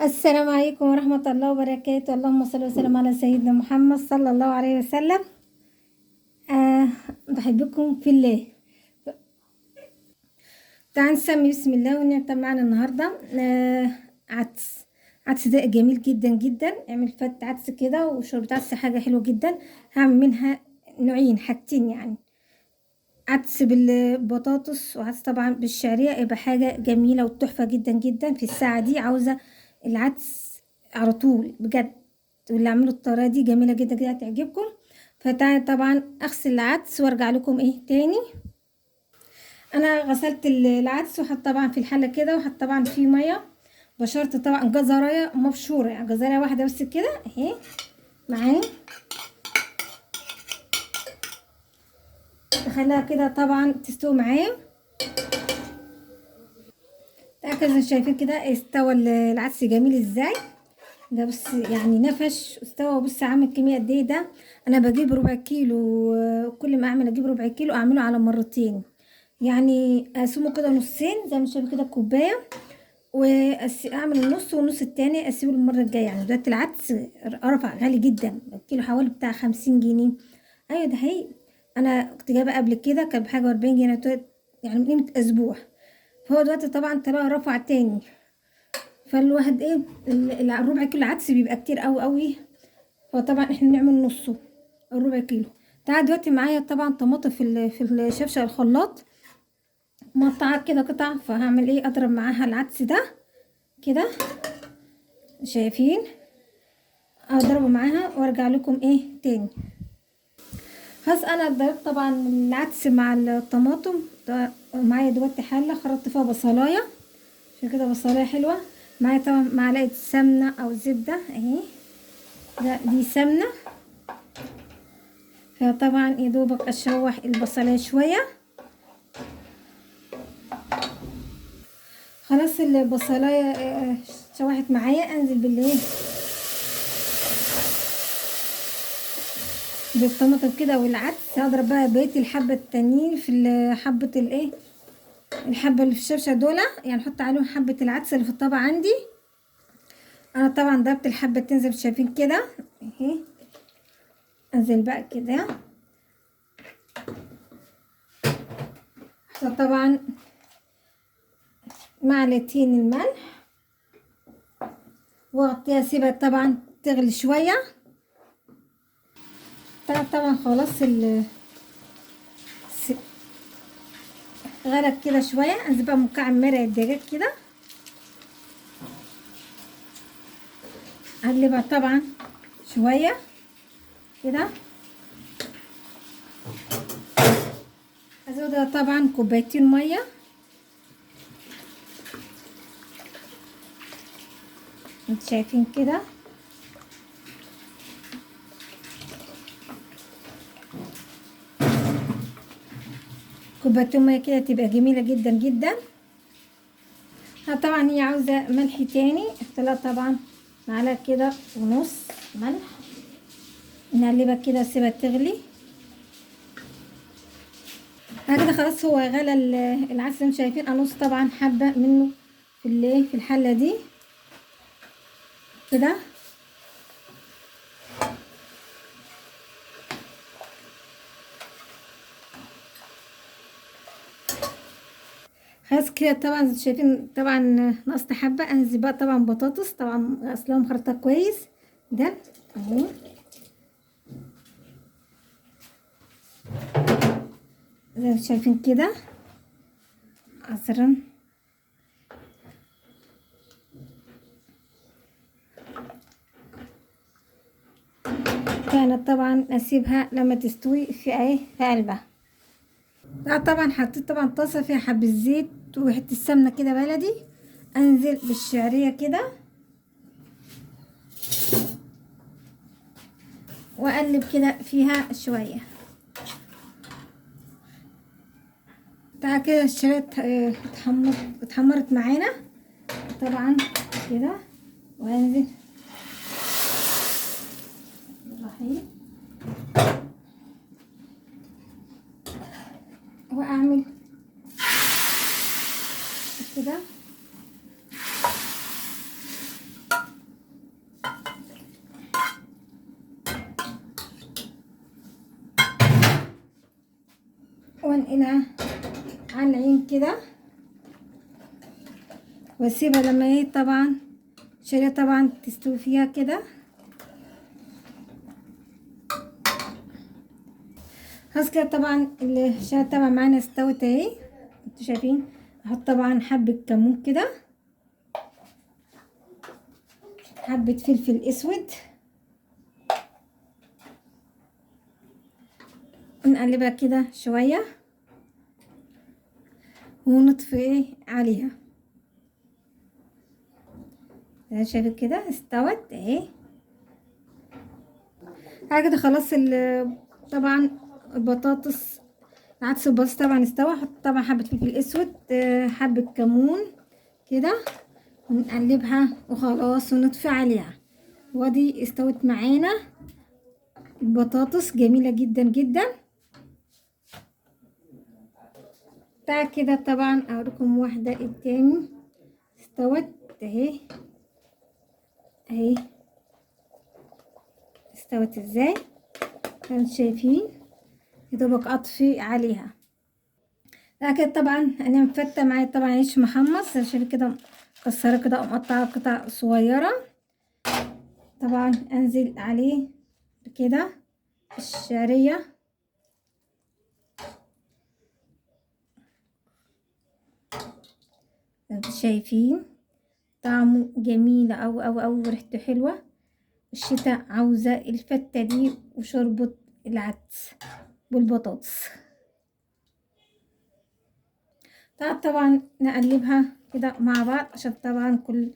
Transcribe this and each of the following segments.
السلام عليكم ورحمة الله وبركاته. اللهم صل وسلم على سيدنا محمد صلى الله عليه وسلم. بحبكم في الله. تعال نسمي بسم الله ونعمل معنا النهاردة عدس. عدس ده جميل جدا جدا. اعمل فت عدس كده وشوربة عدس، حاجة حلوة جدا. هعمل منها نوعين، حاجتين يعني، عدس بالبطاطس وعدس طبعا بالشعرية. يبقى حاجة جميلة وتحفة جدا جدا. في الساعة دي عاوزة العدس على طول بجد، واللي عملوا الطريقة دي جميلة جدا جدا هتعجبكم. فتعالى طبعا اغسل العدس وارجع لكم تاني. انا غسلت العدس وحط طبعا في الحلة كده، وحط طبعا فيه مية. بشرت طبعا جزراية مبشورة، يعني جزراية واحدة بس كده اهي معايا. اخليها كده طبعا تستوي معايا. هكذا شايفين كده استوى العدس جميل ازاي. ده بص يعني نفش استوى. بص عامل كمية قد ايه ده. انا بجيب ربع كيلو، كل ما اعمل اجيب ربع كيلو اعمله على مرتين، يعني اقسمه كده نصين زي ما شايف كده كوبايه، واعمل النص والنص التاني اسيبه المره الجايه. يعني دلوقتي العدس رفع غالي جدا، الكيلو حوالي بتاع 50 جنيه. ايوه ده هي. انا كنت جايبه قبل كده كان بحاجه 40 جنيه، يعني من قيمه اسبوع. فهو دلوقتي طبعا طلع رفع تاني. فالواحد الربع كيلو عدس بيبقى كتير قوي قوي. فطبعا احنا نعمل نصه، الربع كيلو. تعال دلوقتي معايا طبعا طماطم في الشفشة الخلاط مقطعة كده قطع. فهعمل ايه، اضرب معاها العدس ده كده شايفين، اضربه معاها وارجع لكم تاني. خلاص انا ضربت طبعا العدس مع الطماطم. معايا دلوقتي حله خرطت فيها بصلايه، عشان كده بصلايه حلوه. معايا طبعا معلقه سمنه او زبده اهي، دي سمنه. فطبعا يا دوبك اشوح البصلايه شويه. خلاص البصلايه شوحت معايا، انزل بالطماطم كده والعدس. هضرب بقى بقيه الحبه التانيين في حبه الحبه اللي في الشبشه دول، يعني احط عليهم حبه العدس اللي في الطبق عندي. انا طبعا ضربت الحبه تنزل شايفين كده اهي. انزل بقى كده، احط طبعا معلقتين الملح واغطيها، اسيبها طبعا تغلي شويه. طبعا خلاص غلت كده شويه. انزل بقى مكعب مرق الدجاج كده، اقلبها طبعا شويه كده. ازودها طبعا كوبايتين ميه. انتوا شايفين كده. كوبايتين ميه كده تبقى جميله جدا جدا. طبعا هي عاوزه ملح تاني، احط لها طبعا معلقه كده ونص ملح. نقلبها كده اسيبها تغلي. كده خلاص هو غلى العدس. انتوا شايفين انص طبعا حبه منه في الحله دي كده. خلاص كده طبعا شايفين طبعا نقصت حبه. انزل بقى طبعا بطاطس طبعا غسلها مخرطه كويس ده اهو. زي ما شايفين كده عصرا. كانت طبعا اسيبها لما تستوي في قلبها. طبعا حطيت طبعا طاسه فيها حبه زيت وحته السمنه كده بلدي. انزل بالشعريه كده واقلب كده فيها شويه. تعالى كده الشعريه اتحمرت معانا طبعا كده. وانزل رحيم واعمل كده. وانقلها على العين كده واسيبها لما ايه طبعا شارية طبعا تستوي فيها كده. خلاص كده طبعا الشارية طبعا معانا استوت اهي انتوا شايفين. احط طبعا حبة كمون كده، حبة فلفل اسود، ونقلبها كده شوية ونطفي ايه عليها. زي شايفين كده استوت اهي. كده خلاص طبعا البطاطس العدس البطاطس طبعا استوى. احط طبعا حبة فلفل اسود، حبة كمون كده، ونقلبها وخلاص ونطفي عليها. ودي استوت معانا البطاطس جميلة جدا جدا. تعال كده طبعا اوريكم واحدة التاني استوت اهي. اهي استوت ازاي انتوا شايفين، يدوبك اطفي عليها. كده طبعا انا مفتة معايا طبعا عيش محمص شايفين كده، مكسره كده ومقطعه قطع صغيره. طبعا انزل عليه كده الشعريه، انتوا شايفين طعمه جميل او ريحته حلوه. الشتاء عاوزه الفته دي وشوربه العدس بالبطاطس. طبعا نقلبها كده مع بعض عشان طبعا كل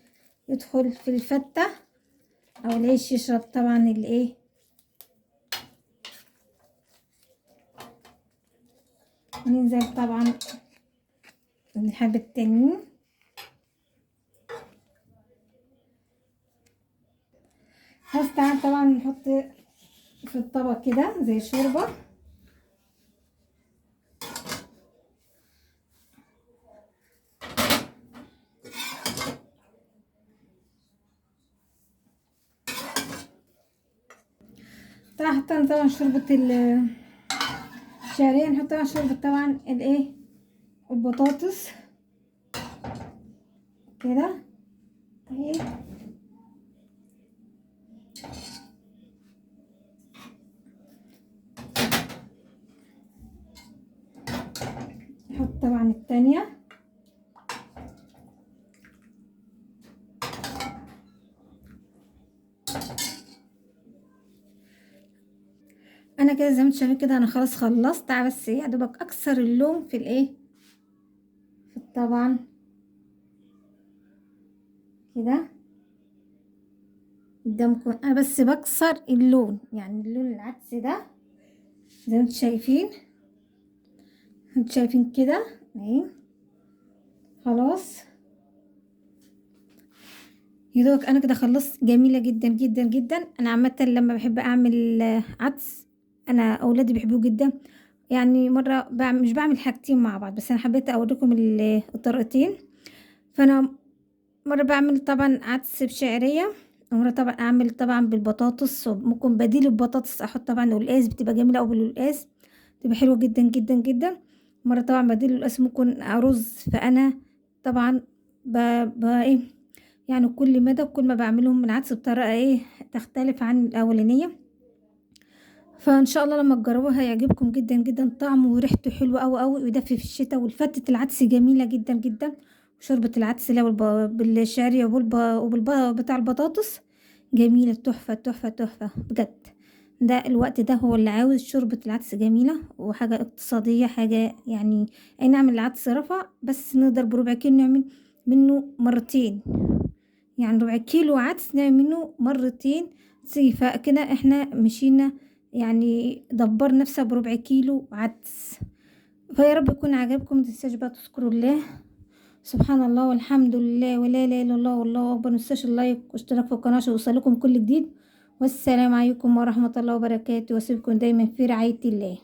يدخل في الفتة او العيش يشرب طبعا الايه. ننزل طبعا الحبة التانيين. خلاص تعال طبعا نحط في الطبق كده زي شوربة. حطينا طبعا شوربة الشعرية، نحط طبعا شوربة طبعا الايه البطاطس كده اهي. نحط طبعا التانية. انا كده زي ما انتم شايفين كده انا خلاص خلصت، بس يا دوبك اكسر اللون في الايه في طبعا كده قدامكم. انا بس بكسر اللون يعني اللون العدس ده زي ما انتم شايفين. انتوا شايفين كده اهي. خلاص يدوك انا كده خلصت. جميله جدا جدا جدا. انا عامه لما بحب اعمل عدس انا اولادي بيحبوه جدا. يعني مره مش بعمل حاجتين مع بعض، بس انا حبيت اوريكم الطريقتين. فانا مره بعمل طبعا عدس بشعريه، ومره طبعا اعمل طبعا بالبطاطس، وممكن بديل البطاطس احط طبعا قلقاس بتبقى جميله، او بالقلقاس بتبقى حلوه جدا جدا جدا. مره طبعا بديل القلقاس ممكن رز. فانا طبعا ايه يعني كل مدى كل ما بعملهم العدس بطريقه ايه تختلف عن الاولانيه. فان شاء الله لما تجربوها هيعجبكم جدا جدا. طعمه وريحته حلوه قوي قوي ويدفي في الشتاء. والفتة العدس جميله جدا جدا. وشوربه العدس اللي هو بالشعريه بتاع البطاطس جميله تحفه تحفه تحفه بجد. ده الوقت ده هو اللي عاوز شوربه العدس جميله وحاجه اقتصاديه حاجه يعني. اي نعم العدس رفع بس نقدر بربع كيلو نعمل منه مرتين. يعني ربع كيلو عدس نعمل منه مرتين. فكده احنا مشينا يعني دبر نفسها بربع كيلو عدس. فيا رب يكون عجبكم. متنساش بقى تذكروا الله سبحان الله والحمد لله ولا اله الا الله والله اكبر. متنساش اللايك واشتراك في القناه عشان يوصلكم كل جديد. والسلام عليكم ورحمه الله وبركاته. واسيبكم دايما في رعايه الله.